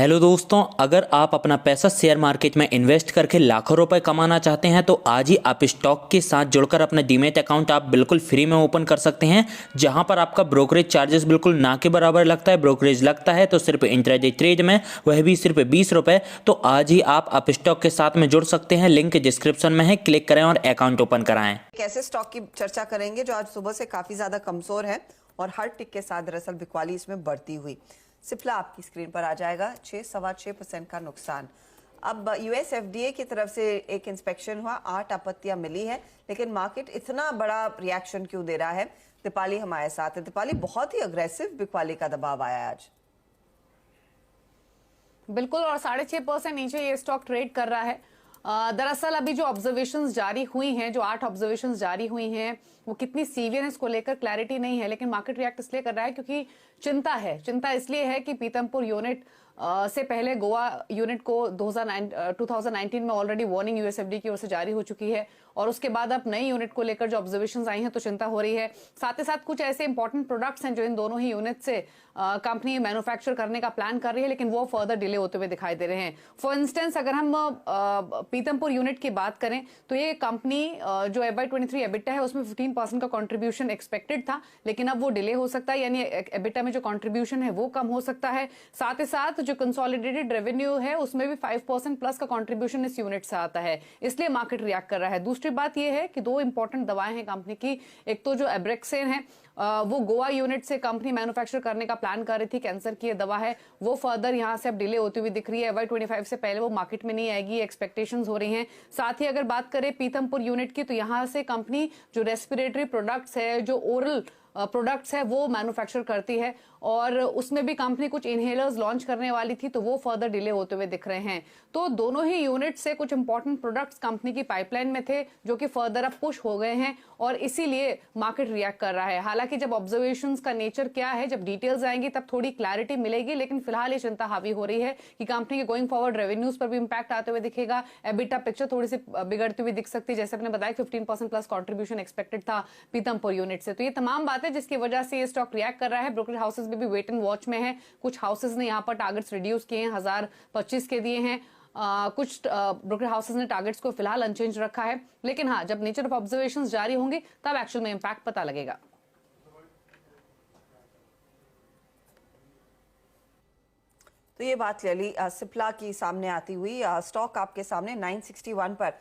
Hello दोस्तों, अगर आप अपना पैसा शेयर मार्केट में इन्वेस्ट करके लाखों रुपए कमाना चाहते हैं तो आज ही आप स्टॉक के साथ जुड़कर अपना डीमैट अकाउंट आप बिल्कुल फ्री में ओपन कर सकते हैं, जहां पर आपका ब्रोकरेज चार्जेस बिल्कुल ना के बराबर लगता है। ब्रोकरेज लगता है तो सिर्फ इंट्राडे ट्रेड में, वह भी सिर्फ 20 रुपए। तो आज ही आप स्टॉक के साथ में जुड़ सकते हैं, लिंक डिस्क्रिप्शन में है, क्लिक करें और अकाउंट ओपन कराएं। कैसे स्टॉक की चर्चा करेंगे जो आज सुबह से काफी ज्यादा कमजोर है और हर टिक के साथ दरअसल बिकवाली इसमें बढ़ती हुई। सिप्ला आपकी स्क्रीन पर आ जाएगा, 6.6% का नुकसान। अब यूएस एफडीए की तरफ से एक इंस्पेक्शन हुआ, 8 आपत्तियां मिली है, लेकिन मार्केट इतना बड़ा रिएक्शन क्यों दे रहा है? दीपाली हमारे साथ है। दीपाली, बहुत ही अग्रेसिव बिकवाली का दबाव आया आज। बिल्कुल, और 6.5% नीचे ये स्टॉक ट्रेड कर रहा है। दरअसल अभी जो ऑब्जर्वेशंस जारी हुई हैं, जो 8 ऑब्जर्वेशंस जारी हुई हैं, वो कितनी सीवियर है इसको लेकर क्लैरिटी नहीं है, लेकिन मार्केट रिएक्ट इसलिए कर रहा है क्योंकि चिंता है। चिंता इसलिए है कि पीतमपुर यूनिट से पहले गोवा यूनिट को 2019 में ऑलरेडी वार्निंग यूएसएफडी की ओर से जारी हो चुकी है, और उसके बाद अब नई यूनिट को लेकर जो ऑब्जर्वेशंस आई हैं तो चिंता हो रही है। साथ ही साथ कुछ ऐसे इंपॉर्टेंट प्रोडक्ट्स हैं जो इन दोनों ही यूनिट से कंपनी मैन्युफैक्चर करने का प्लान कर रही है, लेकिन वो फर्दर डिले होते हुए दिखाई दे रहे हैं। फॉर इंस्टेंस, अगर हम पीतमपुर यूनिट की बात करें तो ये कंपनी जो FY23 एबिटा है उसमें 15% का कंट्रीब्यूशन एक्सपेक्टेड था, लेकिन अब वो डिले हो सकता है, यानी एबिटा में जो कंट्रीब्यूशन है वो कम हो सकता है। साथ ही साथ जो कंसोलिडेटेड रेवेन्यू है उसमें भी 5% प्लस का कंट्रीब्यूशन इस यूनिट से आता है, इसलिए मार्केट रिएक्ट कर रहा है। दूसरी बात यह है कि 2 इंपॉर्टेंट दवाएं हैं कंपनी की। एक तो जो एब्रेक्सेन है, वो गोवा यूनिट से कंपनी मैन्युफैक्चर करने का प्लान कर रही थी, कैंसर की दवा है, वो फर्दर यहां से अब डिले होती हुई दिख रही है। FY25 से पहले वो मार्केट में नहीं आएगी, एक्सपेक्टेशंस हो रही हैं। साथ ही अगर बात करें पीतमपुर यूनिट की, तो यहां से कंपनी जो रेस्पिरेटरी प्रोडक्ट्स है, जो ओरल प्रोडक्ट्स है, वो मैन्युफैक्चर करती है, और उसमें भी कंपनी कुछ इनहेलर्स लॉन्च करने वाली थी, तो वो फर्दर डिले होते हुए दिख रहे हैं। तो दोनों ही यूनिट से कुछ इंपॉर्टेंट प्रोडक्ट्स कंपनी की पाइपलाइन में थे जो कि फर्दर अब पुश हो गए हैं, और इसीलिए मार्केट रिएक्ट कर रहा है। हालांकि जब ऑब्जर्वेशंस का नेचर क्या है, जब डिटेल्स आएंगी तब थोड़ी क्लैरिटी मिलेगी, लेकिन फिलहाल ये चिंता हावी हो रही है कि कंपनी के गोइंग फॉरवर्ड रेवेन्यूज पर भी इंपैक्ट आते हुए दिखेगा। एबिटा पिक्चर थोड़ी सी बिगड़ती हुई दिख सकती है, जैसे आपने बताया 15% प्लस कॉन्ट्रीब्यूशन एक्सपेक्टेड था पीतमपुर यूनिट से। तो ये तमाम बातें जिसकी वजह से ये स्टॉक रिएक्ट कर रहा है। ब्रोकरेज हाउसेस में भी वेट एंड वॉच में है। कुछ हाउसेस ने यहाँ पर टारगेट्स रिड्यूस किए हैं, 1025 के दिए हैं। कुछ ब्रोकर हाउसेस ने टारगेट्स को फिलहाल अनचेंज रखा है, लेकिन हाँ, जब नेचर ऑफ ऑब्जर्वेशंस जारी होंगे तब एक्चुअल में इंपैक्ट पता लगेगा। तो ये बात क्लियरली सिप्ला की सामने आती हुई। स्टॉक आपके सामने 961 पर